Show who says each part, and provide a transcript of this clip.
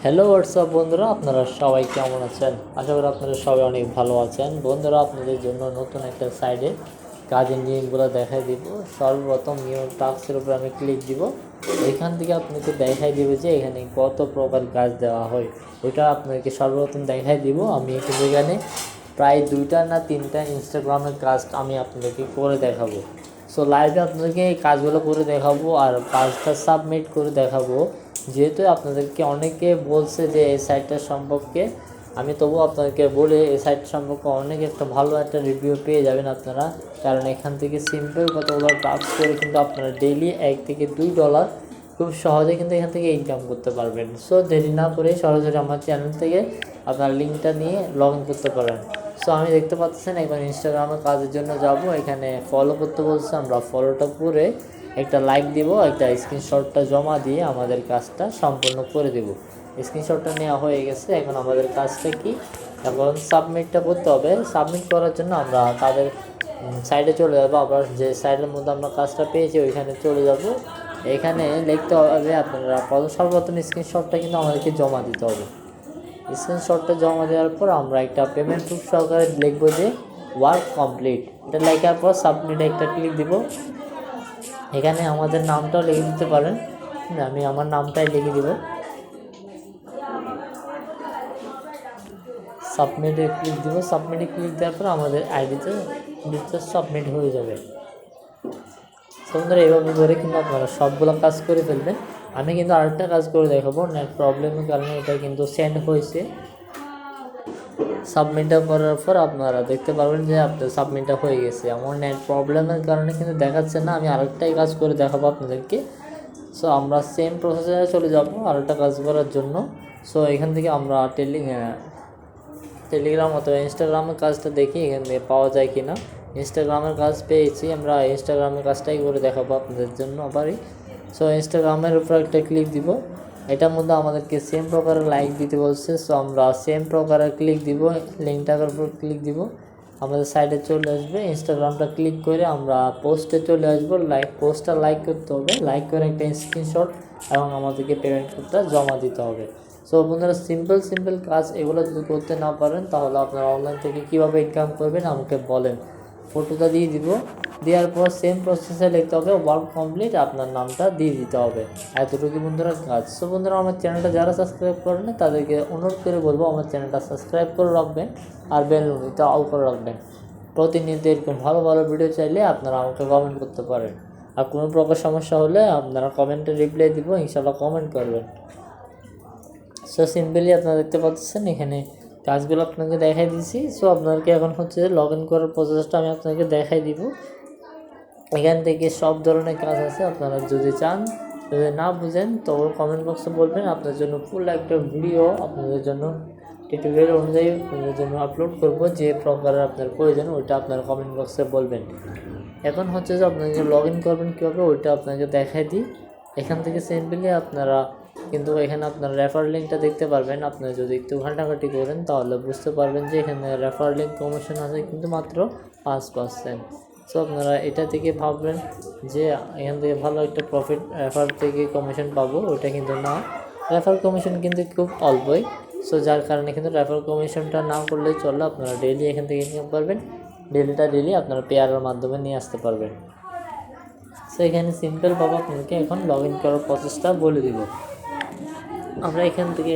Speaker 1: Hello WhatsApp বন্ধুরা, আপনারা সবাই কেমন আছেন? আশা করি আপনারা সবাই অনেক ভালো আছেন। বন্ধুরা, আপনাদের জন্য নতুন একটা সাইডে কাজের নিয়মগুলো দেখাই দিব। সর্বপ্রথম নিউ টাস্কের উপর আমি ক্লিক দিব। এখান থেকে আপনাকে দেখাই দেবে যে এখানে কত প্রকার কাজ দেওয়া হয়, ওইটা আপনাকে সর্বপ্রথম দেখাই দিব। আমি কিন্তু এখানে প্রায় 2টা না 3টা ইনস্টাগ্রামের কাজ আমি আপনাদেরকে করে দেখাবো। সো লাইভে আপনাদেরকে এই কাজগুলো করে দেখাবো আর কাজটা সাবমিট করে দেখাবো। যেহেতু আপনাদেরকে অনেকে বলছে যে এই সাইটটা সম্পর্কে, আমি তবুও আপনাদেরকে বলে এই সাইট সম্পর্কে অনেক একটা ভালো একটা রিভিউ পেয়ে যাবেন আপনারা। কারণ এখান থেকে সিম্পল কতগুলো টাস্ক করে কিন্তু আপনারা ডেইলি $1 থেকে $2 খুব সহজে কিন্তু এখান থেকে ইনকাম করতে পারবেন। সো দেরি না করে সরাসরি আমার চ্যানেল থেকে আপনার লিঙ্কটা নিয়ে লগ ইন করতে পারেন। সো আমি দেখতে পাচ্ছেন এখন ইনস্টাগ্রামের কাজের জন্য যাব। এখানে ফলো করতে বলছে, আমরা ফলোটা করে একটা লাইক দিব, একটা স্ক্রিনশটটা জমা দিয়ে আমাদের কাজটা সম্পূর্ণ করে দেব। স্ক্রিনশটটা নেওয়া হয়ে গেছে। এখন আমাদের কাজটা কি, এখন সাবমিটটা করতে হবে। সাবমিট করার জন্য আমরা তাদের সাইডে চলে যাবো। আবার যে সাইডের মধ্যে আমরা কাজটা পেয়েছি ওইখানে চলে যাব। এখানে লিখতে হবে আপনারা সর্বপ্রথম স্ক্রিনশটটা কিন্তু আমাদেরকে জমা দিতে হবে। স্ক্রিনশটটা জমা দেওয়ার পর আমরা একটা পেমেন্ট প্রুফ সহকারে লিখবো যে ওয়ার্ক কমপ্লিট। এটা লেখার পর সাবমিটে একটা ক্লিক দিব। এখানে আমাদের নামটাও লিখে দিতে পারেন, আমি আমার নামটাই লিখে দিব। সাবমিটে ক্লিক দিব। সাবমিটে ক্লিক দেওয়ার পর আমাদের আইডিতে সাবমিট হয়ে যাবে। বন্ধুরা, এইভাবে করে কিন্তু আপনারা সবগুলো কাজ করে ফেলবেন। আমি কিন্তু আরেকটা কাজ করে দেখাবো, নেট প্রবলেমের কারণে এটা কিন্তু সেন্ড হয়েছে। সাবমিটটা করার পর আপনারা দেখতে পারবেন যে আপনার সাবমিটটা হয়ে গেছে। আমার নেট প্রবলেমের কারণে কিন্তু দেখাচ্ছে না। আমি আরেকটাই কাজ করে দেখাবো আপনাদেরকে। সো আমরা সেম প্রসেসে চলে যাব আরেকটা কাজ করার জন্য। সো এখান থেকে আমরা টেলিগ্রাম অথবা ইনস্টাগ্রামের কাজটা দেখি এখান থেকে পাওয়া যায় কি না। ইনস্টাগ্রামের কাজ পেয়েছি, আমরা ইনস্টাগ্রামের কাজটাই করে দেখাবো আপনাদের জন্য আবারই। সো ইনস্টাগ্রামের উপর একটা ক্লিক দিব। এটার মধ্যে আমাদেরকে সেম প্রকারের লাইক দিতে বলছে। সো আমরা সেম প্রকারের ক্লিক দিব, লিঙ্কটার উপর ক্লিক দিব, আমাদের সাইডে চলে আসবে। ইনস্টাগ্রামটা ক্লিক করে আমরা পোস্টে চলে আসবো। পোস্টটা লাইক করতে হবে, লাইক করে একটা স্ক্রিনশট এবং আমাদেরকে পেমেন্ট কোডটা জমা দিতে হবে। সো বন্ধুরা, সিম্পল কাজ এগুলো যদি করতে না পারেন তাহলে আপনারা অনলাইন থেকে কীভাবে ইনকাম করবেন আমাকে বলেন। ফটোটা দিয়ে দিব, দেওয়ার পর সেম প্রসেসে লিখতে হবে ওয়ার্ক কমপ্লিট, আপনার নামটা দিয়ে দিতে হবে। এতটুকু বন্ধুরা কাজ। সো বন্ধুরা, আমার চ্যানেলটা যারা সাবস্ক্রাইব করেন তাদেরকে অনুরোধ করে বলবো আমার চ্যানেলটা সাবস্ক্রাইব করে রাখবেন আর বেল নোটিফিকেশনটা অল করে রাখবেন। প্রতিনিয়ত এরকম ভালো ভালো ভিডিও চাইলে আপনারা আমাকে কমেন্ট করতে পারেন। আর কোনো প্রকার সমস্যা হলে আপনারা কমেন্টে রিপ্লাই দিব, ইনশাআল্লাহ কমেন্ট করবেন। সো সিম্পলি আপনারা দেখতে পাচ্ছেন এখানে কাজগুলো আপনাকে দেখাই দিয়েছি। সো আপনাদেরকে এখন হচ্ছে লগ ইন করার প্রসেসটা আমি আপনাকে দেখাই দিব। এখান থেকে সব ধরনের কাজ আছে, আপনারা যদি চান, যদি না বুঝেন তো কমেন্ট বক্সে বলবেন। আপনার জন্য ফুল একটা ভিডিও আপনাদের জন্য টিউটোরিয়াল অনুযায়ী আপনাদের জন্য আপলোড করব। যে প্রকারের আপনার প্রয়োজন ওইটা আপনারা কমেন্ট বক্সে বলবেন। এখন হচ্ছে যে আপনাকে লগ ইন করবেন কীভাবে ওইটা আপনাকে দেখাই দিই। এখান থেকে সিম্পলি আপনারা কিন্তু এখানে আপনার রেফার লিঙ্কটা দেখতে পারবেন। আপনারা যদি একটু ঘাটাঘাটি করেন তাহলে বুঝতে পারবেন যে এখানে রেফার লিঙ্ক প্রমোশন আছে কিন্তু মাত্র 5%। সো আপনারা এটা থেকে ভাববেন যে এখান থেকে ভালো একটা প্রফিট রেফার থেকে কমিশন পাবো, ওইটা কিন্তু না। রেফার কমিশন কিন্তু খুব অল্পই। সো যার কারণে কিন্তু রেফার কমিশনটা না করলেই চলে। আপনারা ডেইলি এখান থেকে ইনকাম করবেন, ডেইলি আপনারা পেয়ারের মাধ্যমে নিয়ে আসতে পারবেন। সো এখানে সিম্পলভাবে আপনাকে এখন লগ ইন করার প্রসেসটা বলে দিব। আমরা এখান থেকে